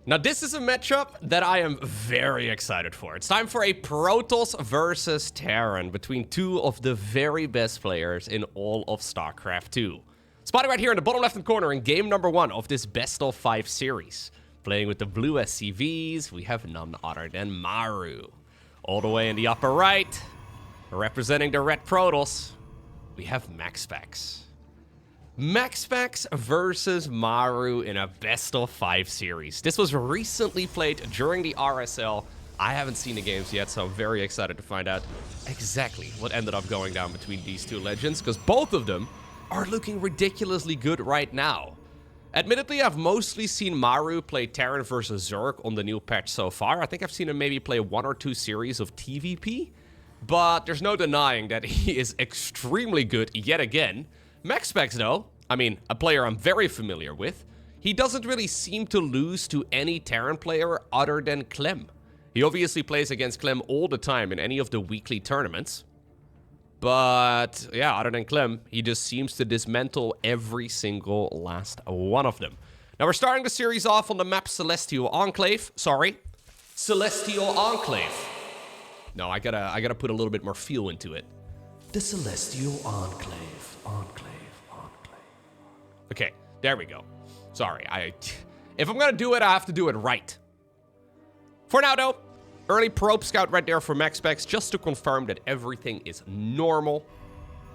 Now, this is a matchup that I am very excited for. It's time for a Protoss versus Terran between two of the very best players in all of StarCraft 2. Spotted right here in the bottom left-hand corner in game number 1 of this best of 5 series. Playing with the blue SCVs, we have none other than Maru. All the way in the upper right, representing the red Protoss, we have MaxPax. MaxPax versus Maru in a best of 5 series. This was recently played during the RSL. I haven't seen the games yet, so I'm very excited to find out exactly what ended up going down between these two legends, because both of them are looking ridiculously good right now. Admittedly, I've mostly seen Maru play Terran versus Zerg on the new patch so far. I think I've seen him maybe play 1 or 2 series of TVP, but there's no denying that he is extremely good yet again. MaxPax, though, I mean, a player I'm very familiar with, he doesn't really seem to lose to any Terran player other than Clem. He obviously plays against Clem all the time in any of the weekly tournaments. But, yeah, other than Clem, he just seems to dismantle every single last one of them. Now, we're starting the series off on the map Celestial Enclave. Sorry, Celestial Enclave. No, I gotta put a little bit more feel into it. The Celestial Enclave. Okay, there we go. Sorry, if I'm gonna do it, I have to do it right. For now, though, early probe scout right there for MaxPax, just to confirm that everything is normal.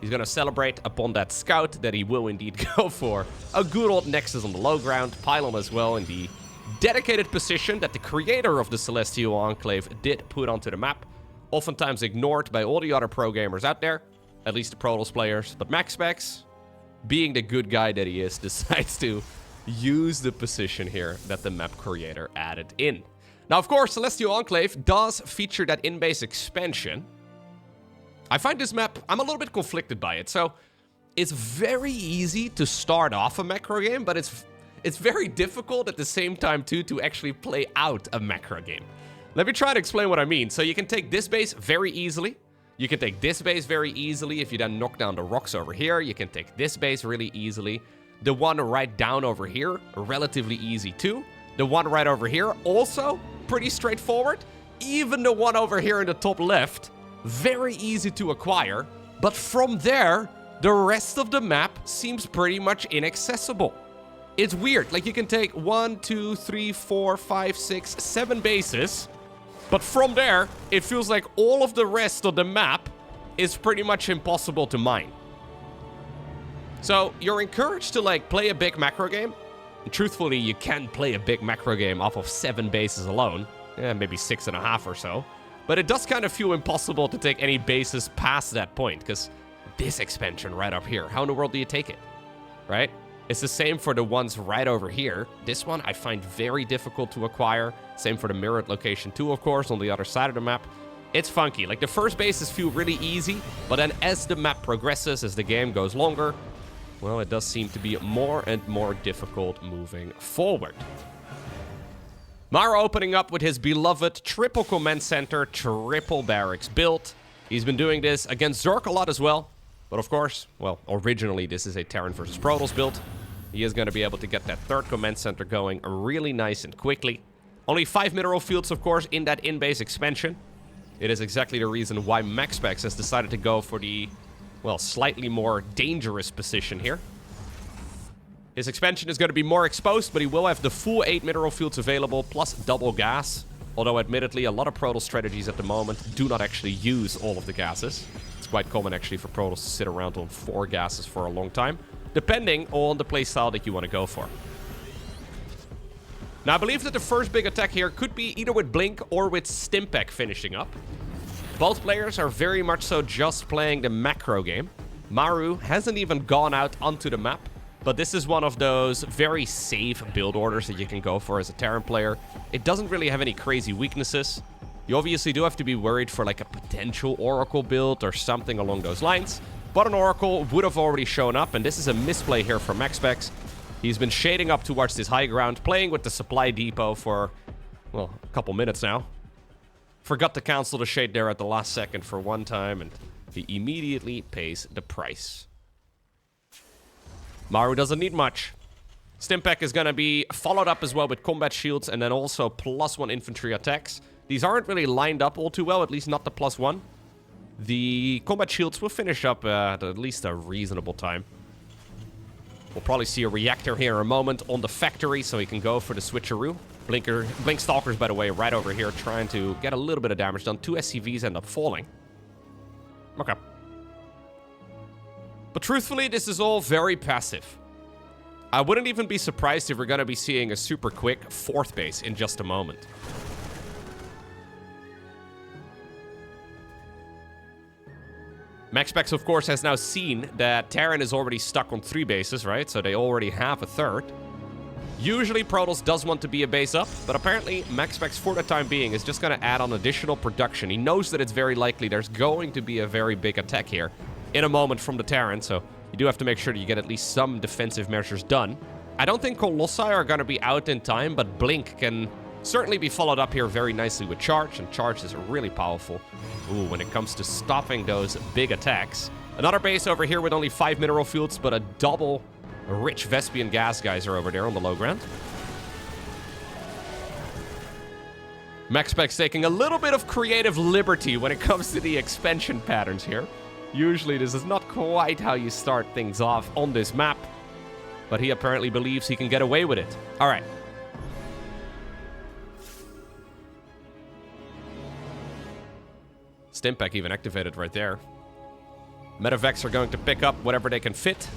He's gonna celebrate upon that scout that he will indeed go for a good old Nexus on the low ground, pylon as well in the dedicated position that the creator of the Celestial Enclave did put onto the map. Oftentimes ignored by all the other pro gamers out there, at least the Protoss players, but MaxPax, being the good guy that he is, decides to use the position here that the map creator added in. Now, of course, Celestial Enclave does feature that in-base expansion. I find this map, I'm a little bit conflicted by it. So, it's very easy to start off a macro game, but it's very difficult at the same time, too, to actually play out a macro game. Let me try to explain what I mean. So, you can take this base very easily. You can take this base very easily if you then knock down the rocks over here. You can take this base really easily. The one right down over here, relatively easy too. The one right over here, also pretty straightforward. Even the one over here in the top left, very easy to acquire. But from there, the rest of the map seems pretty much inaccessible. It's weird, like you can take 1, 2, 3, 4, 5, 6, 7 bases. But from there, it feels like all of the rest of the map is pretty much impossible to mine. So, you're encouraged to, like, play a big macro game. And truthfully, you can play a big macro game off of 7 bases alone. Yeah, maybe 6.5 or so. But it does kind of feel impossible to take any bases past that point, because this expansion right up here, how in the world do you take it? Right? It's the same for the ones right over here. This one I find very difficult to acquire. Same for the mirrored location too, of course, on the other side of the map. It's funky. Like, the first bases feel really easy, but then as the map progresses, as the game goes longer, well, it does seem to be more and more difficult moving forward. Maru opening up with his beloved triple command center, triple barracks build. He's been doing this against Zerg a lot as well. But of course, well, originally this is a Terran versus Protoss build. He is going to be able to get that third command center going really nice and quickly. Only 5 mineral fields, of course, in that in-base expansion. It is exactly the reason why MaxPax has decided to go for the, well, slightly more dangerous position here. His expansion is going to be more exposed, but he will have the full 8 mineral fields available, plus double gas. Although, admittedly, a lot of Protoss strategies at the moment do not actually use all of the gases. It's quite common, actually, for Protoss to sit around on 4 gases for a long time, depending on the playstyle that you want to go for. Now, I believe that the first big attack here could be either with Blink or with Stimpak finishing up. Both players are very much so just playing the macro game. Maru hasn't even gone out onto the map, but this is one of those very safe build orders that you can go for as a Terran player. It doesn't really have any crazy weaknesses. You obviously do have to be worried for like a potential Oracle build or something along those lines, but an Oracle would have already shown up, and this is a misplay here for MaxPax. He's been shading up towards this high ground, playing with the supply depot for, well, a couple minutes now. Forgot to cancel the shade there at the last second for one time, and he immediately pays the price. Maru doesn't need much. Stimpak is going to be followed up as well with combat shields and then also +1 infantry attacks. These aren't really lined up all too well, at least not the +1. The combat shields will finish up at least a reasonable time. We'll probably see a reactor here in a moment on the factory, so he can go for the switcheroo. Blink Stalkers, by the way, right over here, trying to get a little bit of damage done. 2 SCVs end up falling. Okay. But truthfully, this is all very passive. I wouldn't even be surprised if we're going to be seeing a super quick 4th base in just a moment. MaxPax, of course, has now seen that Terran is already stuck on 3 bases, right? So they already have a 3rd. Usually, Protoss does want to be a base up, but apparently, MaxPax, for the time being, is just going to add on additional production. He knows that it's very likely there's going to be a very big attack here in a moment from the Terran, so you do have to make sure that you get at least some defensive measures done. I don't think Colossi are going to be out in time, but Blink can certainly be followed up here very nicely with Charge, and Charge is really powerful. Ooh, when it comes to stopping those big attacks. Another base over here with only 5 mineral fields, but a double rich Vespian gas geyser over there on the low ground. MaxPax taking a little bit of creative liberty when it comes to the expansion patterns here. Usually this is not quite how you start things off on this map, but he apparently believes he can get away with it. All right. Stimpak even activated right there. Medevacs are going to pick up whatever they can fit.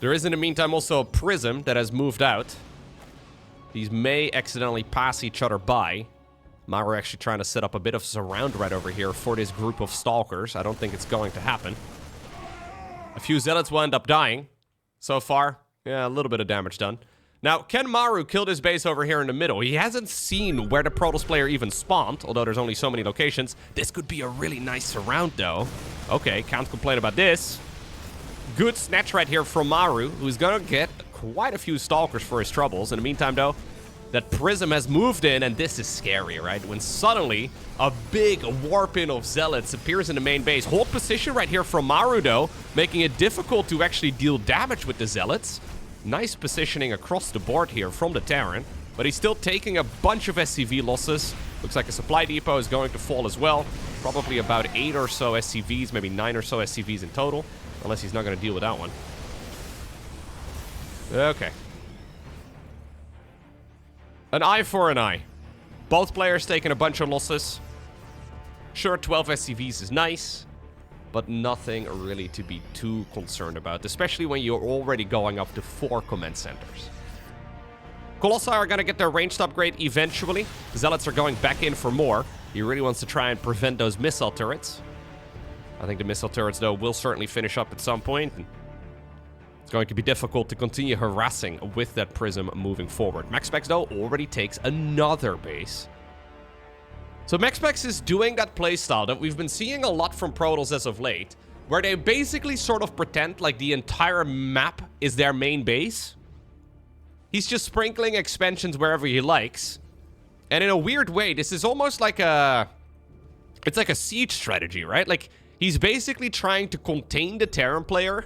There is in the meantime also a Prism that has moved out. These may accidentally pass each other by. Maru actually trying to set up a bit of surround right over here for this group of Stalkers. I don't think it's going to happen. A few Zealots will end up dying. So far, yeah, a little bit of damage done. Now, can Maru kill this base over here in the middle? He hasn't seen where the Protoss player even spawned, although there's only so many locations. This could be a really nice surround, though. Okay, can't complain about this. Good snatch right here from Maru, who's gonna get quite a few Stalkers for his troubles. In the meantime, though, that Prism has moved in, and this is scary, right? When suddenly a big warp-in of Zealots appears in the main base. Hold position right here from Maru, though, making it difficult to actually deal damage with the Zealots. Nice positioning across the board here from the Terran, but he's still taking a bunch of SCV losses. Looks like a supply depot is going to fall as well. Probably about 8 or so SCVs, maybe 9 or so SCVs in total, unless he's not going to deal with that one. Okay. An eye for an eye. Both players taking a bunch of losses. Sure, 12 SCVs is nice, but nothing really to be too concerned about, especially when you're already going up to 4 command centers. Colossi are going to get their ranged upgrade eventually. Zealots are going back in for more. He really wants to try and prevent those missile turrets. I think the missile turrets, though, will certainly finish up at some point. And it's going to be difficult to continue harassing with that Prism moving forward. MaxPax, though, already takes another base. So MaxPax is doing that playstyle that we've been seeing a lot from Protoss as of late, where they basically sort of pretend like the entire map is their main base. He's just sprinkling expansions wherever he likes. And in a weird way, this is almost like a... It's like a siege strategy, right? Like, he's basically trying to contain the Terran player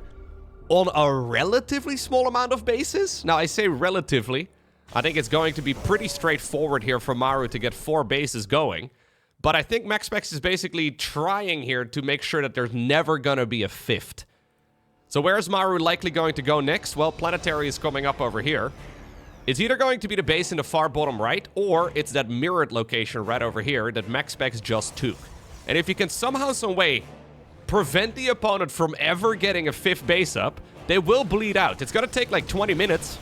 on a relatively small amount of bases. Now, I say relatively. I think it's going to be pretty straightforward here for Maru to get 4 bases going. But I think MaxPax is basically trying here to make sure that there's never going to be a 5th. So where is Maru likely going to go next? Well, Planetary is coming up over here. It's either going to be the base in the far bottom right, or it's that mirrored location right over here that MaxPax just took. And if you can somehow, some way, prevent the opponent from ever getting a 5th base up, they will bleed out. It's going to take like 20 minutes.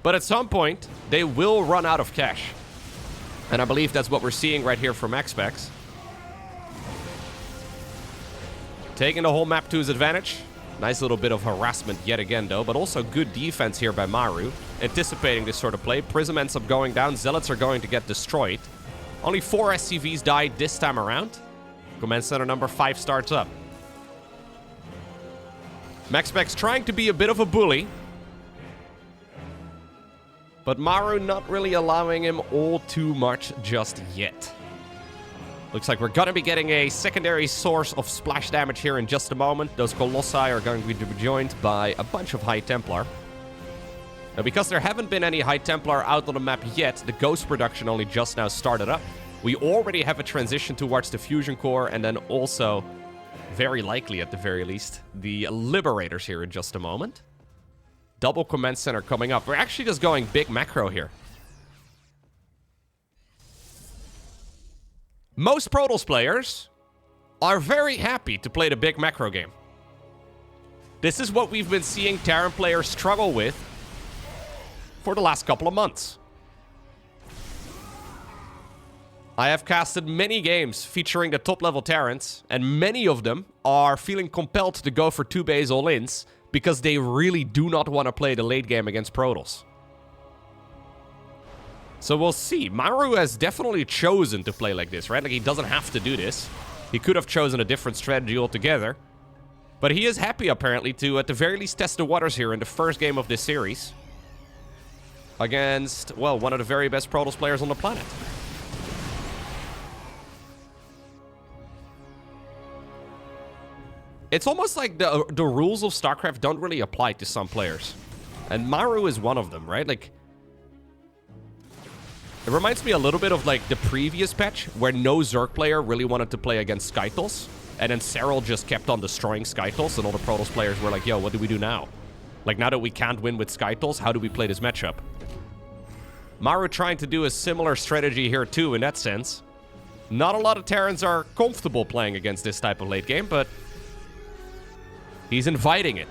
But at some point, they will run out of cash. And I believe that's what we're seeing right here from MaxPax. Taking the whole map to his advantage. Nice little bit of harassment yet again, though, but also good defense here by Maru. Anticipating this sort of play. Prism ends up going down. Zealots are going to get destroyed. Only 4 SCVs died this time around. Command Center number 5 starts up. MaxPax trying to be a bit of a bully. But Maru not really allowing him all too much just yet. Looks like we're going to be getting a secondary source of splash damage here in just a moment. Those Colossi are going to be joined by a bunch of High Templar. Now, because there haven't been any High Templar out on the map yet, the Ghost production only just now started up. We already have a transition towards the Fusion Core, and then also, very likely at the very least, the Liberators here in just a moment. Double Command Center coming up. We're actually just going big macro here. Most Protoss players are very happy to play the big macro game. This is what we've been seeing Terran players struggle with for the last couple of months. I have casted many games featuring the top-level Terrans, and many of them are feeling compelled to go for 2 base all-ins because they really do not want to play the late game against Protoss. So we'll see. Maru has definitely chosen to play like this, right? Like, he doesn't have to do this. He could have chosen a different strategy altogether. But he is happy, apparently, to, at the very least, test the waters here in the first game of this series. Against, well, one of the very best Protoss players on the planet. It's almost like the rules of StarCraft don't really apply to some players. And Maru is one of them, right? Like, it reminds me a little bit of, like, the previous patch, where no Zerg player really wanted to play against Skytles, and then Serral just kept on destroying Skytles, and all the Protoss players were like, yo, what do we do now? Like, now that we can't win with Skytles, how do we play this matchup? Maru trying to do a similar strategy here, too, in that sense. Not a lot of Terrans are comfortable playing against this type of late game, but he's inviting it.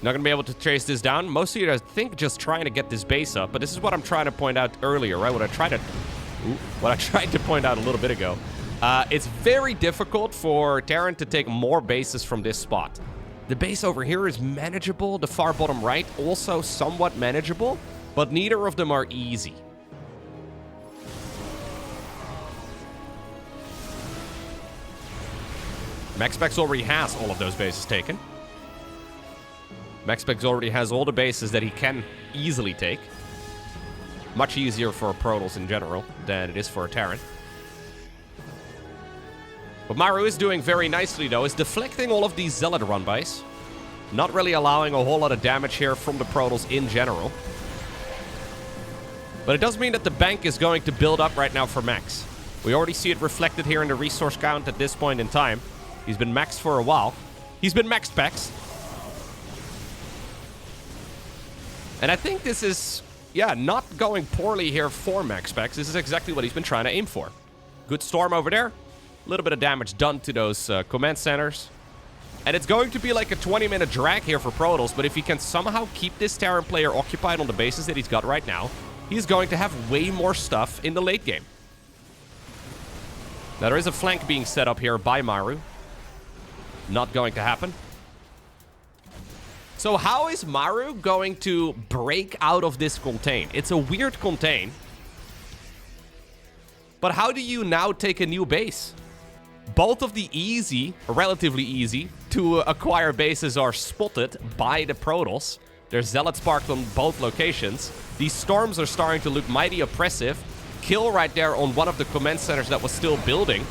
Not going to be able to chase this down. Mostly, I think, just trying to get this base up. But this is what I'm trying to point out earlier, right? What I tried to point out a little bit ago. It's very difficult for Terran to take more bases from this spot. The base over here is manageable. The far bottom right, also somewhat manageable. But neither of them are easy. MaxPax already has all of those bases taken. MaxPax already has all the bases that he can easily take. Much easier for Protoss in general than it is for a Terran. What Maru is doing very nicely, though, is deflecting all of these Zealot run-bys. Not really allowing a whole lot of damage here from the Protoss in general. But it does mean that the bank is going to build up right now for Max. We already see it reflected here in the resource count at this point in time. He's been maxed for a while. He's been MaxPax. And I think this is, yeah, not going poorly here for MaxPax. This is exactly what he's been trying to aim for. Good storm over there. A little bit of damage done to those command centers. And it's going to be like a 20-minute drag here for Protoss, but if he can somehow keep this Terran player occupied on the bases that he's got right now, he's going to have way more stuff in the late game. Now, there is a flank being set up here by Maru. Not going to happen. So how is Maru going to break out of this contain? It's a weird contain. But how do you now take a new base? Both of the easy, relatively easy, to acquire bases are spotted by the Protoss. There's Zealots parked on both locations. These storms are starting to look mighty oppressive. Kill right there on one of the command centers that was still building.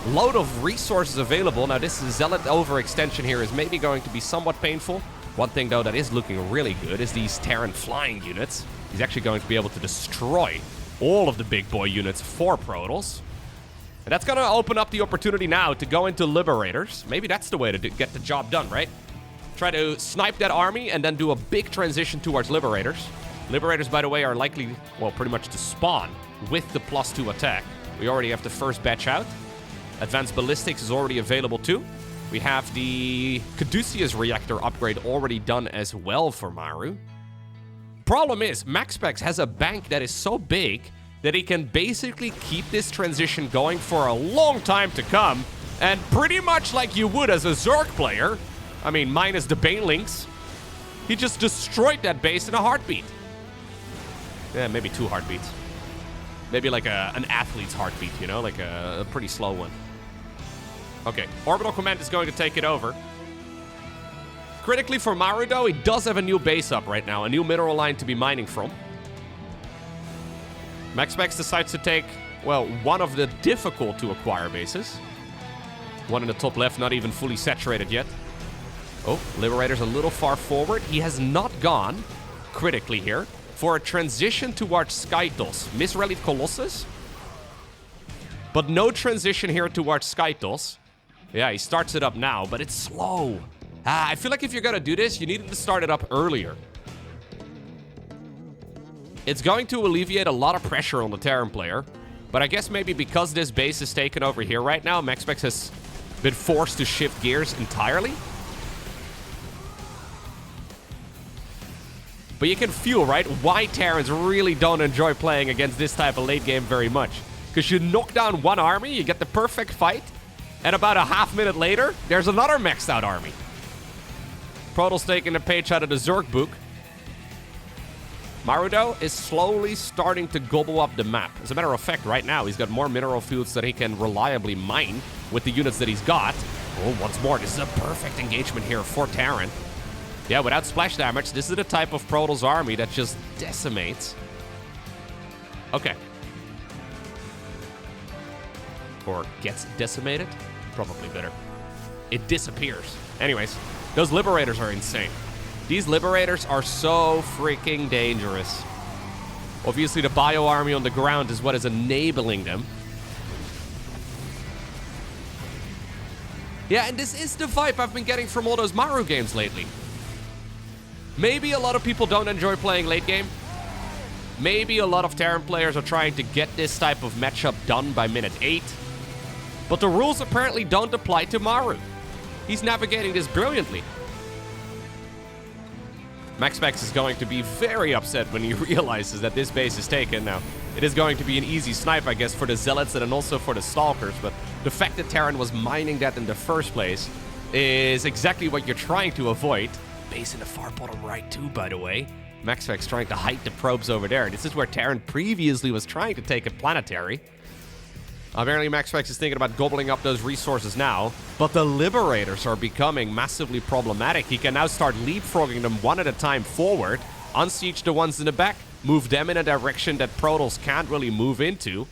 Load of resources available. Now this Zealot overextension here is maybe going to be somewhat painful. One thing, though, that is looking really good is these Terran flying units. He's actually going to be able to destroy all of the big boy units for Protoss. And that's going to open up the opportunity now to go into Liberators. Maybe that's the way to get the job done, right? Try to snipe that army and then do a big transition towards Liberators. Liberators, by the way, are likely, well, pretty much to spawn with the +2 attack. We already have the first batch out. Advanced Ballistics is already available, too. We have the Caduceus reactor upgrade already done as well for Maru. Problem is, MaxPax has a bank that is so big that he can basically keep this transition going for a long time to come. And pretty much like you would as a Zerg player, I mean, minus the Banelings, he just destroyed that base in a heartbeat. Yeah, maybe 2 heartbeats. Maybe like an athlete's heartbeat, you know, like a pretty slow one. Okay, Orbital Command is going to take it over. Critically for Maru, though, he does have a new base up right now, a new mineral line to be mining from. MaxPax decides to take, well, one of the difficult to acquire bases. One in the top left, not even fully saturated yet. Oh, Liberator's a little far forward. He has not gone critically here for a transition towards Skytos. Misrallied Colossus, but no transition here towards Skytos. Yeah, he starts it up now, but it's slow. I feel like if you're gonna do this, you needed to start it up earlier. It's going to alleviate a lot of pressure on the Terran player, but I guess maybe because this base is taken over here right now, MaxPax has been forced to shift gears entirely. But you can feel, right, why Terrans really don't enjoy playing against this type of late game very much. Because you knock down one army, you get the perfect fight, and about a half minute later, there's another maxed out army. Protoss taking a page out of the Zerg book. Maru, though, is slowly starting to gobble up the map. As a matter of fact, right now, he's got more mineral fields that he can reliably mine with the units that he's got. Oh, once more, this is a perfect engagement here for Terran. Yeah, without splash damage, this is the type of Protoss army that just decimates. Okay. Or gets decimated? Probably better. It disappears. Anyways, those Liberators are insane. These Liberators are so freaking dangerous. Obviously, the Bio Army on the ground is what is enabling them. Yeah, and this is the vibe I've been getting from all those Maru games lately. Maybe a lot of people don't enjoy playing late game. Maybe a lot of Terran players are trying to get this type of matchup done by minute 8. But the rules apparently don't apply to Maru. He's navigating this brilliantly. MaxPax is going to be very upset when he realizes that this base is taken. Now, it is going to be an easy snipe, I guess, for the Zealots and also for the Stalkers. But the fact that Terran was mining that in the first place is exactly what you're trying to avoid. Base in the far bottom right too, by the way. MaxPax trying to hide the probes over there. This is where Terran previously was trying to take a planetary. Apparently, MaxPax is thinking about gobbling up those resources now, but the Liberators are becoming massively problematic. He can now start leapfrogging them one at a time forward, unsiege the ones in the back, move them in a direction that Protoss can't really move into,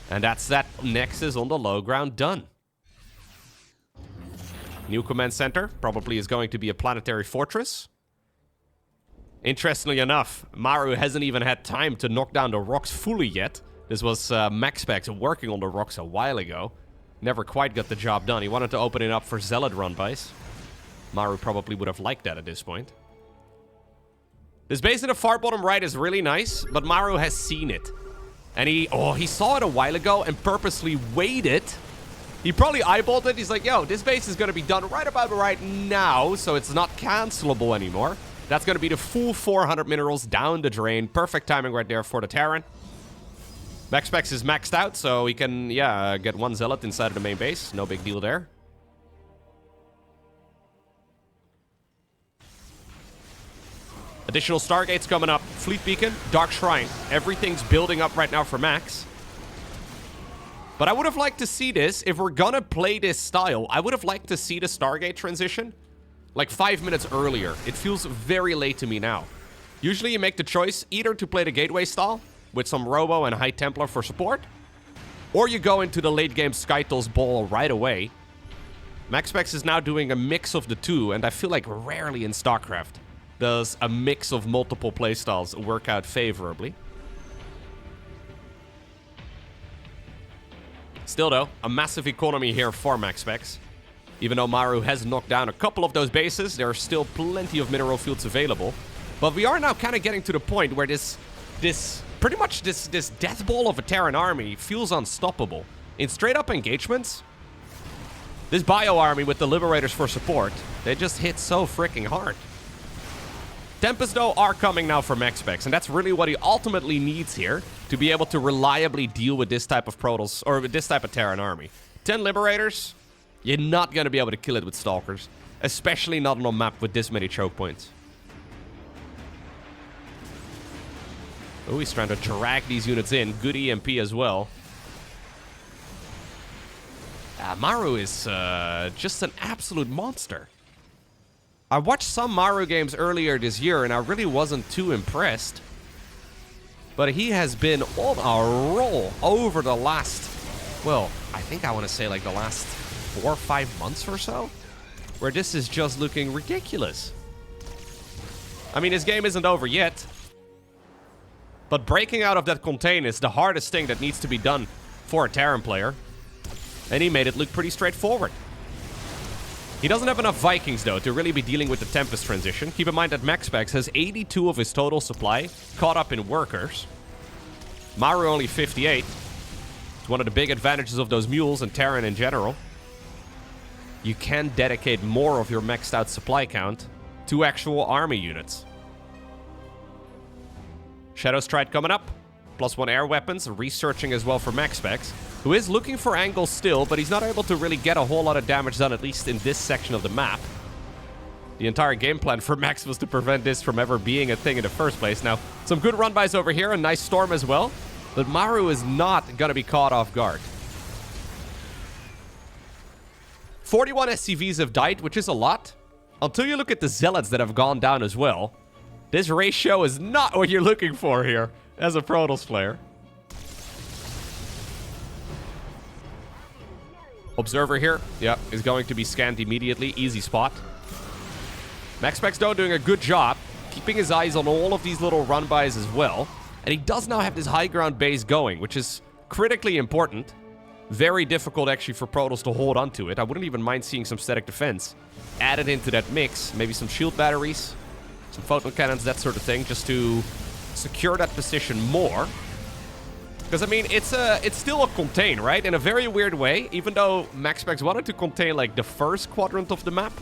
and that's that Nexus on the low ground done. New command center probably is going to be a planetary fortress. Interestingly enough, Maru hasn't even had time to knock down the rocks fully yet. This was MaxPax working on the rocks a while ago. Never quite got the job done. He wanted to open it up for Zealot run-bys. Maru probably would have liked that at this point. This base in the far bottom right is really nice, but Maru has seen it. And he saw it a while ago and purposely waited. He probably eyeballed it. He's like, yo, this base is going to be done right about right now, so it's not cancelable anymore. That's going to be the full 400 minerals down the drain. Perfect timing right there for the Terran. MaxPax is maxed out, so he can, get one Zealot inside of the main base. No big deal there. Additional Stargates coming up. Fleet Beacon, Dark Shrine. Everything's building up right now for Max. But I would have liked to see this. If we're gonna play this style, I would have liked to see the Stargate transition like 5 minutes earlier. It feels very late to me now. Usually you make the choice either to play the Gateway style with some Robo and High Templar for support, or you go into the late game Skytos ball right away. MaxPax is now doing a mix of the two, and I feel like rarely in StarCraft does a mix of multiple playstyles work out favorably. Still though, a massive economy here for MaxPax. Even though Maru has knocked down a couple of those bases, there are still plenty of mineral fields available. But we are now kind of getting to the point where this death ball of a Terran army feels unstoppable. In straight up engagements, this Bio army with the Liberators for support, they just hit so freaking hard. Tempests, though, are coming now for MaxPax, and that's really what he ultimately needs here to be able to reliably deal with this type of Protoss, or with this type of Terran army. 10 Liberators, you're not going to be able to kill it with Stalkers, especially not on a map with this many choke points. Oh, he's trying to drag these units in. Good EMP as well. Maru is just an absolute monster. I watched some Maru games earlier this year, and I really wasn't too impressed. But he has been on a roll over the last, well, I think I want to say like the last 4 or 5 months or so, where this is just looking ridiculous. I mean, his game isn't over yet, but breaking out of that contain is the hardest thing that needs to be done for a Terran player, and he made it look pretty straightforward. He doesn't have enough Vikings, though, to really be dealing with the Tempest transition. Keep in mind that MaxPax has 82 of his total supply caught up in workers. Maru only 58. It's one of the big advantages of those mules and Terran in general. You can dedicate more of your maxed out supply count to actual army units. Shadow Stride coming up. +1 air weapons, researching as well for MaxPax, who is looking for angles still, but he's not able to really get a whole lot of damage done, at least in this section of the map. The entire game plan for Max was to prevent this from ever being a thing in the first place. Now, some good run-bys over here, a nice storm as well, but Maru is not going to be caught off guard. 41 SCVs have died, which is a lot, until you look at the Zealots that have gone down as well. This ratio is not what you're looking for here as a Protoss player. Observer here, yeah, is going to be scanned immediately. Easy spot. MaxPax, though, doing a good job keeping his eyes on all of these little run-bys as well. And he does now have this high ground base going, which is critically important. Very difficult, actually, for Protoss to hold onto it. I wouldn't even mind seeing some static defense added into that mix. Maybe some shield batteries, some photon cannons, that sort of thing, just to secure that position more. Because, I mean, it's still a contain, right? In a very weird way, even though MaxPax wanted to contain, like, the first quadrant of the map.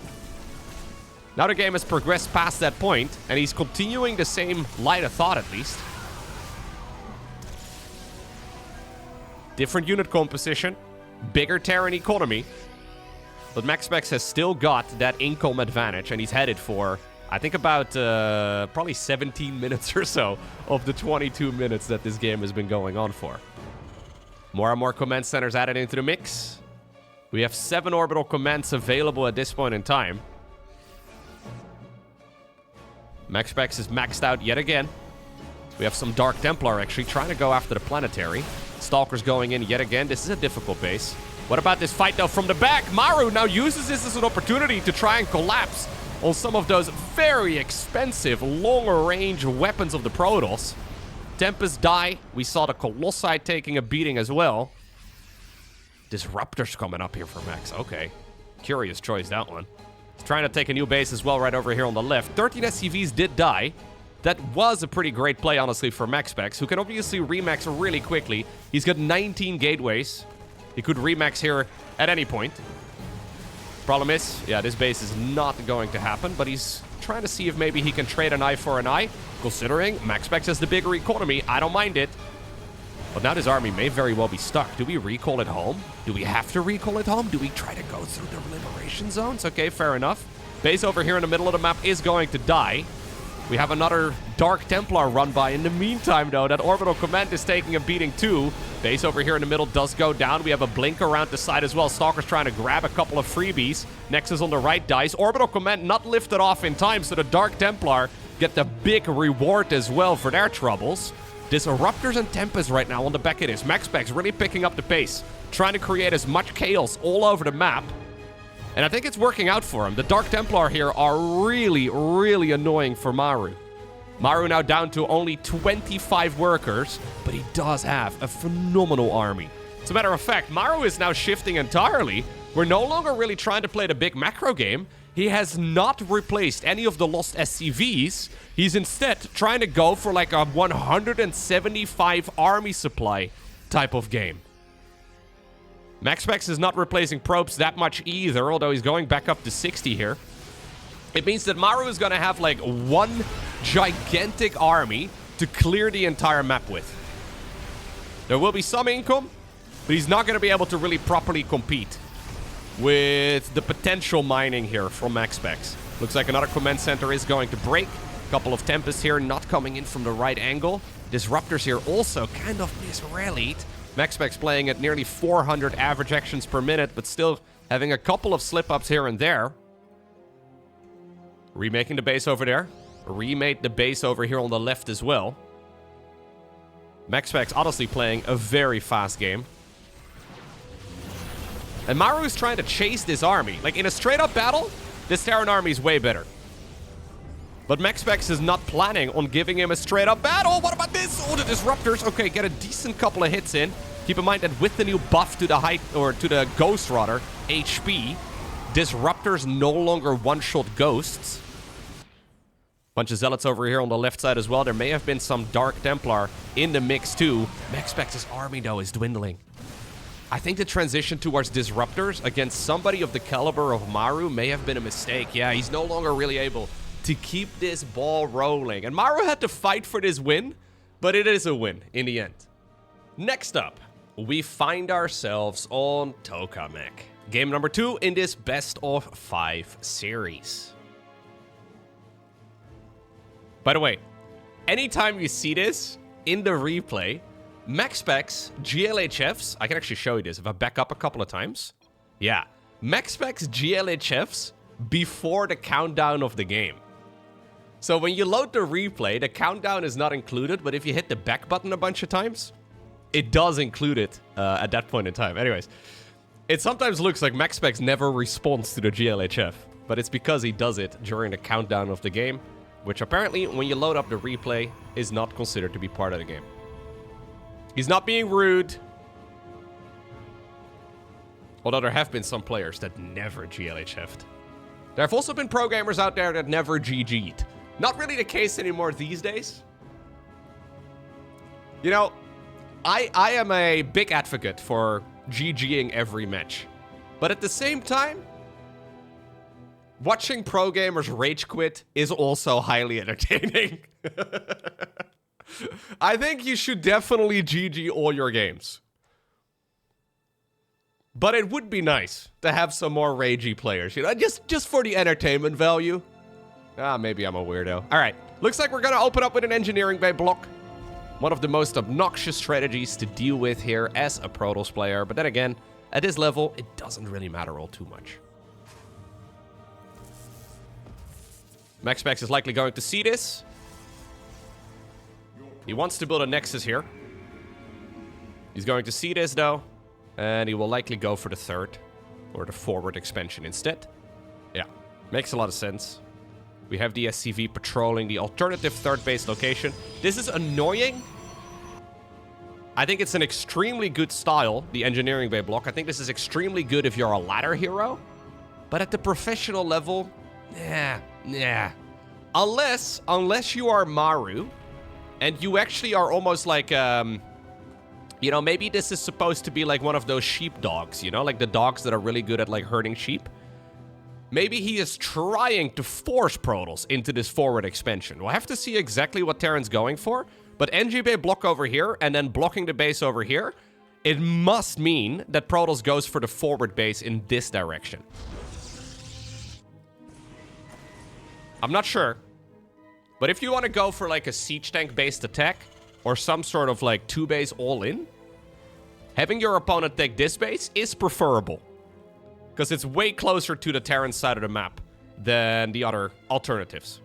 Now the game has progressed past that point, and he's continuing the same line of thought, at least. Different unit composition, bigger Terran economy, but MaxPax has still got that income advantage, and he's headed for, I think, about probably 17 minutes or so of the 22 minutes that this game has been going on for. More and more command centers added into the mix. We have 7 orbital commands available at this point in time. MaxPax is maxed out yet again. We have some Dark Templar actually trying to go after the planetary. Stalkers going in yet again. This is a difficult base. What about this fight, though, from the back? Maru now uses this as an opportunity to try and collapse on some of those very expensive, longer-range weapons of the Protoss. Tempest die. We saw the Colossi taking a beating as well. Disruptors coming up here for Max. Okay. Curious choice, that one. He's trying to take a new base as well right over here on the left. 13 SCVs did die. That was a pretty great play, honestly, for MaxPax, who can obviously remax really quickly. He's got 19 gateways. He could remax here at any point. Problem is, yeah, this base is not going to happen, but he's trying to see if maybe he can trade an eye for an eye. Considering MaxPax has the bigger economy, I don't mind it. But now this army may very well be stuck. Do we recall it home? Do we have to recall it home? Do we try to go through the liberation zones? Okay, fair enough. Base over here in the middle of the map is going to die. We have another Dark Templar run by. In the meantime, though, that orbital command is taking a beating too. Base over here in the middle does go down. We have a blink around the side as well. Stalker's trying to grab a couple of freebies. Nexus on the right dies. Orbital command not lifted off in time, so the Dark Templar get the big reward as well for their troubles. Disruptors and Tempest right now on the back of this. MaxPax really picking up the pace, trying to create as much chaos all over the map. And I think it's working out for him. The Dark Templar here are really, really annoying for Maru. Maru now down to only 25 workers, but he does have a phenomenal army. As a matter of fact, Maru is now shifting entirely. We're no longer really trying to play the big macro game. He has not replaced any of the lost SCVs. He's instead trying to go for like a 175 army supply type of game. MaxPax is not replacing probes that much either, although he's going back up to 60 here. It means that Maru is going to have like one gigantic army to clear the entire map with. There will be some income, but he's not going to be able to really properly compete with the potential mining here from MaxPax. Looks like another command center is going to break. A couple of Tempests here not coming in from the right angle. Disruptors here also kind of misrallied. MaxPax playing at nearly 400 average actions per minute, but still having a couple of slip-ups here and there. Remaking the base over there. Remade the base over here on the left as well. MaxPax honestly playing a very fast game. And Maru is trying to chase this army. Like, in a straight-up battle, this Terran army is way better. But MaxPax is not planning on giving him a straight-up battle. What about this? Oh, the disruptors. Okay, get a decent couple of hits in. Keep in mind that with the new buff to the height, or to the ghost rather, HP, disruptors no longer one-shot ghosts. Bunch of zealots over here on the left side as well. There may have been some Dark Templar in the mix too. MaxPax's army, though, is dwindling. I think the transition towards disruptors against somebody of the caliber of Maru may have been a mistake. Yeah, he's no longer really able to keep this ball rolling. And Maru had to fight for this win, but it is a win in the end. Next up, we find ourselves on Tokamak. Game number 2 in this best of 5 series. By the way, anytime you see this in the replay, MaxPax GLHFs, I can actually show you this if I back up a couple of times. Yeah, MaxPax GLHFs before the countdown of the game. So when you load the replay, the countdown is not included, but if you hit the back button a bunch of times, it does include it at that point in time. Anyways, it sometimes looks like MaxPax never responds to the GLHF, but it's because he does it during the countdown of the game, which apparently, when you load up the replay, is not considered to be part of the game. He's not being rude. Although there have been some players that never GLHF'd. There have also been pro gamers out there that never GG'd. Not really the case anymore these days. You know, I am a big advocate for GGing every match. But at the same time, watching pro gamers rage quit is also highly entertaining. I think you should definitely GG all your games. But it would be nice to have some more ragey players, you know, just for the entertainment value. Maybe I'm a weirdo. All right, looks like we're gonna open up with an engineering bay block. One of the most obnoxious strategies to deal with here as a Protoss player. But then again, at this level, it doesn't really matter all too much. MaxPax is likely going to see this. He wants to build a Nexus here. He's going to see this, though. And he will likely go for the third. Or the forward expansion instead. Yeah, makes a lot of sense. We have the SCV patrolling the alternative third base location. This is annoying. I think it's an extremely good style, the engineering bay block. I think this is extremely good if you're a ladder hero. But at the professional level, nah. Unless you are Maru, and you actually are almost like, you know, maybe this is supposed to be like one of those sheep dogs, you know, like the dogs that are really good at like herding sheep. Maybe he is trying to force Protoss into this forward expansion. We'll have to see exactly what Terran's going for. But NG Bay block over here and then blocking the base over here, it must mean that Protoss goes for the forward base in this direction. I'm not sure. But if you want to go for like a siege tank based attack or some sort of like 2-base all-in, having your opponent take this base is preferable. Because it's way closer to the Terran side of the map than the other alternatives.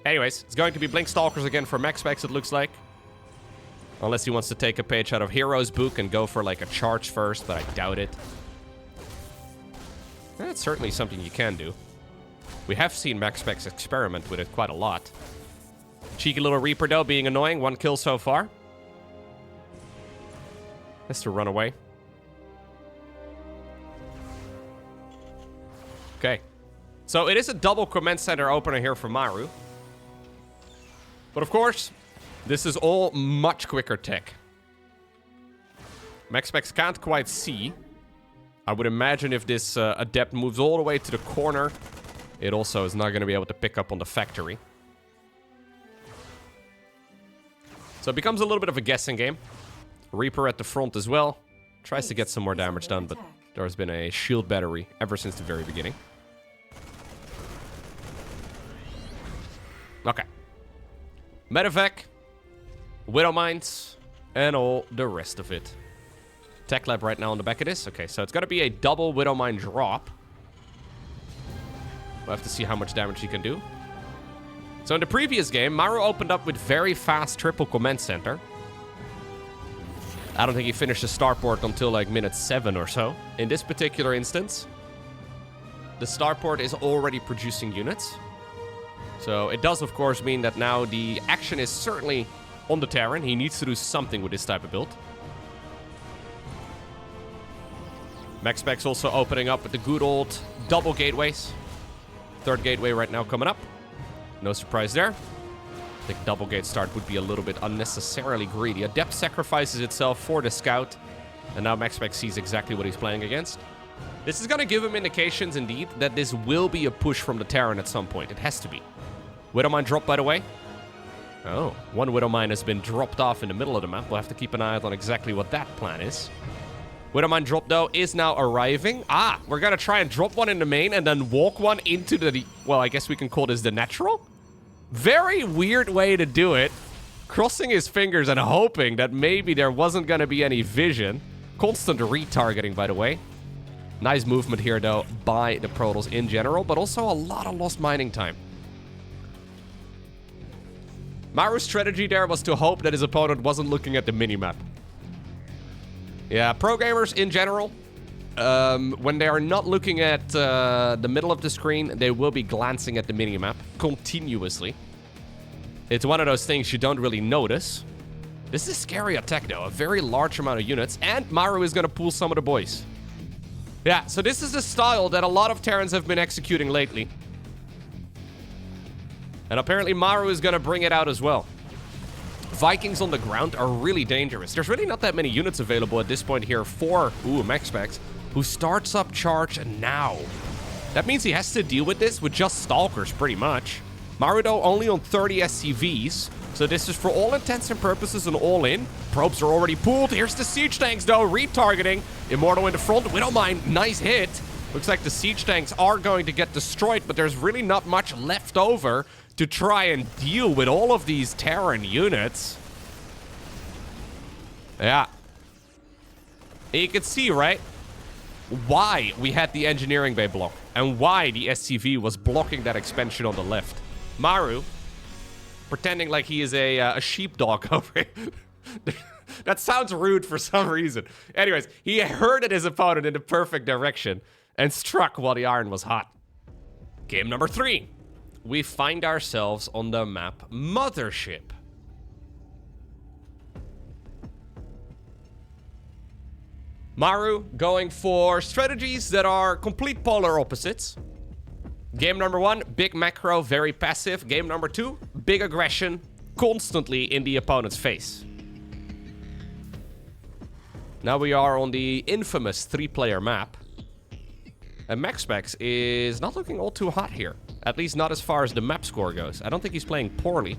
Anyways, it's going to be Blink Stalkers again for MaxPax, it looks like. Unless he wants to take a page out of Hero's book and go for like a charge first, but I doubt it. That's certainly something you can do. We have seen MaxPax experiment with it quite a lot. Cheeky little Reaper, though, being annoying. 1 kill so far. Has to run away. Okay. So it is a double command center opener here for Maru. But of course, this is all much quicker tech. MaxPax can't quite see. I would imagine if this adept moves all the way to the corner, it also is not going to be able to pick up on the factory. So it becomes a little bit of a guessing game. Reaper at the front as well. Tries to get some more damage done, but there has been a shield battery ever since the very beginning. Okay. Medevac, Widow Mines, and all the rest of it. Tech Lab right now on the back of this. Okay, so it's going to be a double Widow Mine drop. We'll have to see how much damage he can do. So in the previous game, Maru opened up with very fast triple command center. I don't think he finished the starport until like minute 7 or so. In this particular instance, the starport is already producing units. So it does, of course, mean that now the action is certainly on the Terran. He needs to do something with this type of build. MaxPax also opening up with the good old double gateways. Third gateway right now coming up. No surprise there. I think double gate start would be a little bit unnecessarily greedy. Adept sacrifices itself for the scout. And now MaxPax sees exactly what he's playing against. This is going to give him indications, indeed, that this will be a push from the Terran at some point. It has to be. Widowmine drop, by the way. Oh, one Widowmine has been dropped off in the middle of the map. We'll have to keep an eye out on exactly what that plan is. Widowmine drop, though, is now arriving. Ah, we're going to try and drop one in the main and then walk one into the... Well, I guess we can call this the natural? Very weird way to do it. Crossing his fingers and hoping that maybe there wasn't going to be any vision. Constant retargeting, by the way. Nice movement here, though, by the Protoss in general, but also a lot of lost mining time. Maru's strategy there was to hope that his opponent wasn't looking at the minimap. Yeah, pro gamers in general, when they are not looking at the middle of the screen, they will be glancing at the minimap continuously. It's one of those things you don't really notice. This is a scary attack, though. A very large amount of units, and Maru is going to pull some of the boys. Yeah, so this is the style that a lot of Terrans have been executing lately. And apparently Maru is going to bring it out as well. Vikings on the ground are really dangerous. There's really not that many units available at this point here for MaxPax, who starts up charge now. That means he has to deal with this with just Stalkers, pretty much. Maru, though, only on 30 SCVs, so this is for all intents and purposes an all-in. Probes are already pulled. Here's the siege tanks, though, retargeting. Immortal in the front. Widowmine, nice hit. Looks like the siege tanks are going to get destroyed, but there's really not much left over to try and deal with all of these Terran units. Yeah. You can see, right, why we had the engineering bay block and why the SCV was blocking that expansion on the left. Maru, pretending like he is a sheepdog over here. That sounds rude for some reason. Anyways, he herded his opponent in the perfect direction and struck while the iron was hot. Game number 3. We find ourselves on the map Mothership. Maru going for strategies that are complete polar opposites. Game number 1, big macro, very passive. Game number 2, big aggression, constantly in the opponent's face. Now we are on the infamous 3-player map. And MaxPax is not looking all too hot here. At least not as far as the map score goes. I don't think he's playing poorly.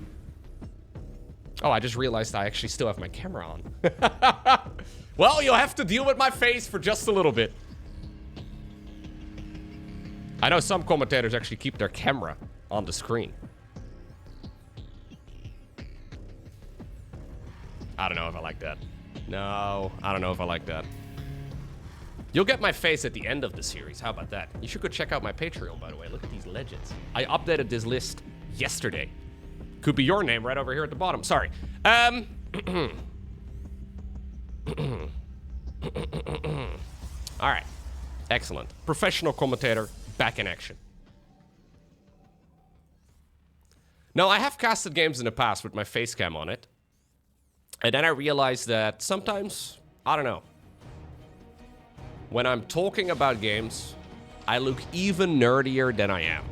Oh, I just realized I actually still have my camera on. Well, you'll have to deal with my face for just a little bit. I know some commentators actually keep their camera on the screen. I don't know if I like that. No, I don't know if I like that. You'll get my face at the end of the series. How about that? You should go check out my Patreon, by the way. Look at these legends. I updated this list yesterday. Could be your name right over here at the bottom. Sorry. All right. Excellent. Professional commentator, back in action. Now, I have casted games in the past with my face cam on it. And then I realized that sometimes, I don't know, when I'm talking about games, I look even nerdier than I am.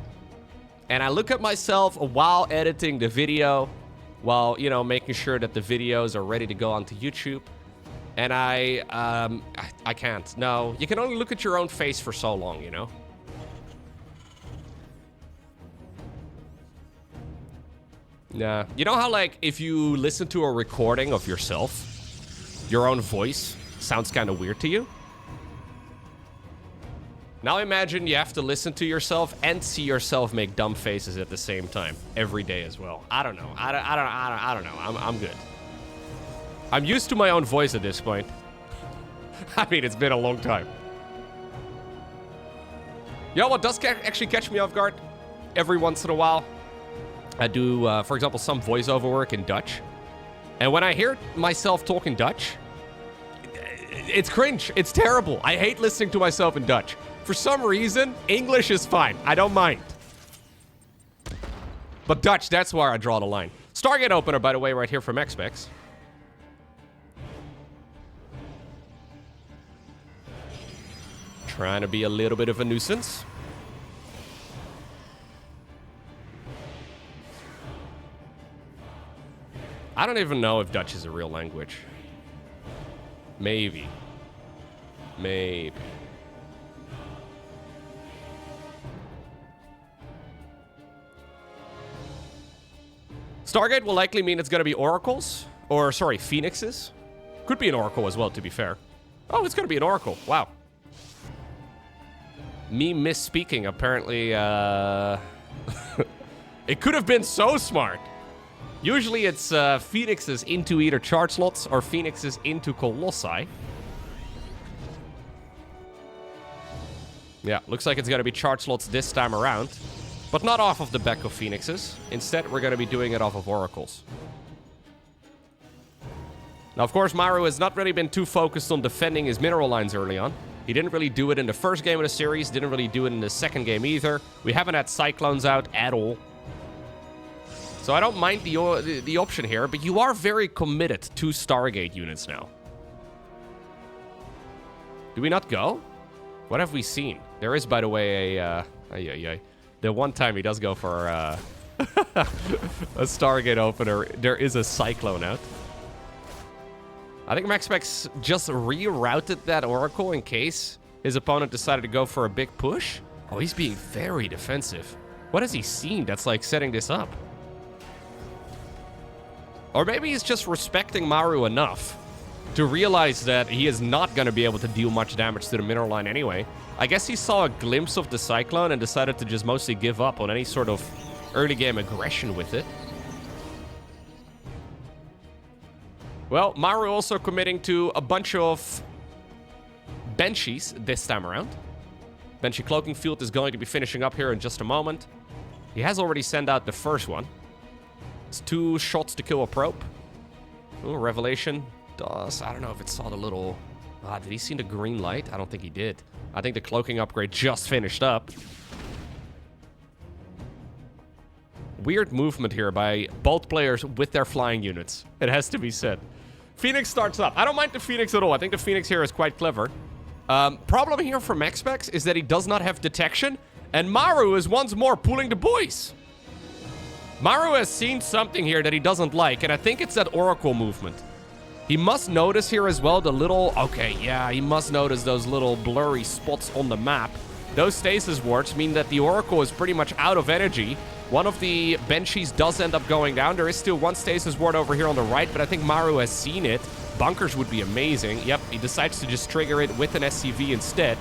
And I look at myself while editing the video, while, you know, making sure that the videos are ready to go onto YouTube. And I can't. No, you can only look at your own face for so long, you know? Nah. You know how, like, if you listen to a recording of yourself, your own voice sounds kind of weird to you? Now imagine you have to listen to yourself and see yourself make dumb faces at the same time every day as well. I don't know. I don't know. I'm good. I'm used to my own voice at this point. I mean, it's been a long time. You know what does actually catch me off guard? Every once in a while, I do, for example, some voiceover work in Dutch. And when I hear myself talking Dutch, It's cringe. It's terrible. I hate listening to myself in Dutch. For some reason, English is fine. I don't mind. But Dutch, that's where I draw the line. Stargate opener, by the way, right here from MaxPax. Trying to be a little bit of a nuisance. I don't even know if Dutch is a real language. Maybe. Maybe. Stargate will likely mean it's going to be oracles. Or, sorry, phoenixes. Could be an oracle as well, to be fair. Oh, it's going to be an oracle. Wow. Me misspeaking, apparently. It could have been so smart. Usually it's phoenixes into either charge slots or phoenixes into colossi. Yeah, looks like it's going to be charge slots this time around. But not off of the back of phoenixes. Instead, we're going to be doing it off of oracles. Now, of course, Maru has not really been too focused on defending his mineral lines early on. He didn't really do it in the first game of the series. Didn't really do it in the second game either. We haven't had cyclones out at all. So I don't mind the option here, but you are very committed to Stargate units now. Do we not go? What have we seen? There is, by the way, the one time he does go for a Stargate opener, there is a cyclone out. I think MaxPax just rerouted that oracle in case his opponent decided to go for a big push. Oh, he's being very defensive. What has he seen that's like setting this up? Or maybe he's just respecting Maru enough to realize that he is not going to be able to deal much damage to the mineral line anyway. I guess he saw a glimpse of the cyclone and decided to just mostly give up on any sort of early game aggression with it. Well, Maru also committing to a bunch of Banshees this time around. Banshee Cloaking Field is going to be finishing up here in just a moment. He has already sent out the first one. It's 2 shots to kill a probe. Oh, Revelation does. I don't know if it saw the little... did he see the green light? I don't think he did. I think the cloaking upgrade just finished up. Weird movement here by both players with their flying units. It has to be said. Phoenix starts up. I don't mind the Phoenix at all. I think the Phoenix here is quite clever. Problem here for MaxPax is that he does not have detection. And Maru is once more pulling the boys. Maru has seen something here that he doesn't like, and I think it's that Oracle movement. He must notice here as well the little... Okay, yeah, he must notice those little blurry spots on the map. Those stasis wards mean that the Oracle is pretty much out of energy. One of the Banshees does end up going down. There is still one stasis ward over here on the right, but I think Maru has seen it. Bunkers would be amazing. Yep, he decides to just trigger it with an SCV instead.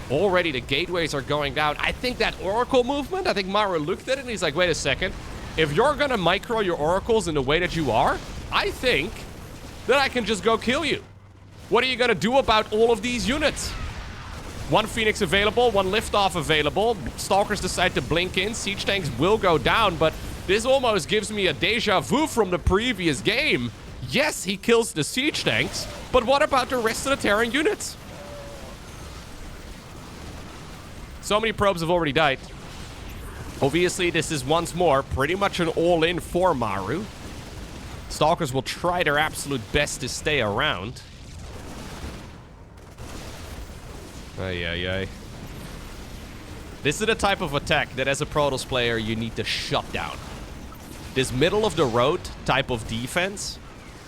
Already the gateways are going down. I think that Oracle movement, I think Maru looked at it and he's like, wait a second. If you're going to micro your oracles in the way that you are, I think that I can just go kill you. What are you going to do about all of these units? One Phoenix available, one liftoff available. Stalkers decide to blink in. Siege tanks will go down, but this almost gives me a deja vu from the previous game. Yes, he kills the siege tanks, but what about the rest of the Terran units? So many probes have already died. Obviously, this is once more pretty much an all-in for Maru. Stalkers will try their absolute best to stay around. Ay. This is the type of attack that as a Protoss player you need to shut down. This middle-of-the-road type of defense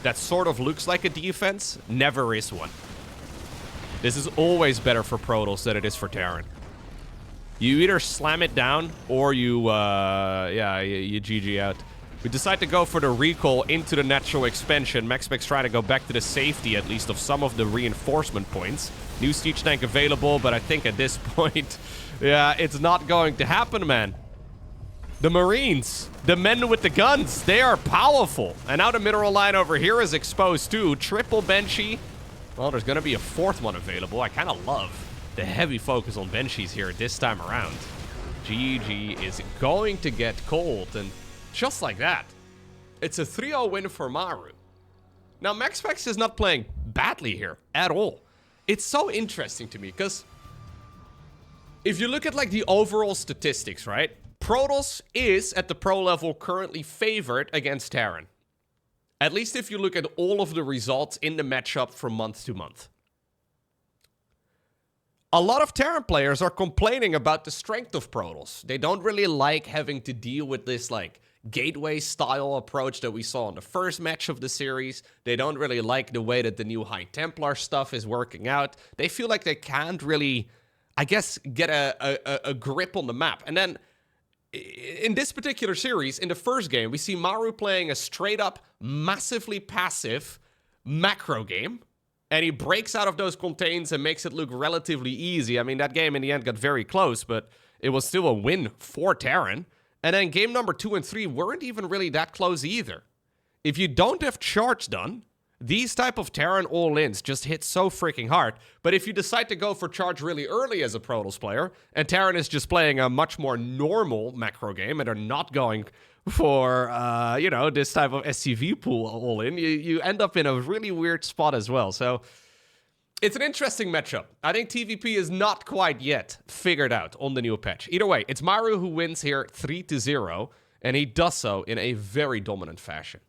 that sort of looks like a defense never is one. This is always better for Protoss than it is for Terran. You either slam it down or you GG out. We decide to go for the recall into the natural expansion. MaxPax trying to go back to the safety, at least, of some of the reinforcement points. New siege tank available, but I think at this point, yeah, it's not going to happen, man. The Marines, the men with the guns, they are powerful. And now the mineral line over here is exposed too. Triple Banshee. Well, there's going to be a 4th one available. I kind of love the heavy focus on Banshees here this time around. GG is going to get cold, and just like that, it's a 3-0 win for Maru. Now, MaxPax is not playing badly here at all. it's so interesting to me, because if you look at, like, the overall statistics, right? Protoss is, at the pro level, currently favored against Terran. At least if you look at all of the results in the matchup from month to month. A lot of Terran players are complaining about the strength of Protoss. They don't really like having to deal with this, like, gateway-style approach that we saw in the first match of the series. They don't really like the way that the new High Templar stuff is working out. They feel like they can't really, I guess, get a grip on the map. And then, in this particular series, in the first game, we see Maru playing a straight-up, massively passive macro game. And he breaks out of those contains and makes it look relatively easy. I mean, that game in the end got very close, but it was still a win for Terran. And then game number 2 and 3 weren't even really that close either. If you don't have charge done, these type of Terran all-ins just hit so freaking hard. But if you decide to go for charge really early as a Protoss player, and Terran is just playing a much more normal macro game, and they're not going for, you know, this type of SCV pool all-in, you end up in a really weird spot as well. So it's an interesting matchup. I think TVP is not quite yet figured out on the new patch. Either way, it's Maru who wins here 3-0, and he does so in a very dominant fashion.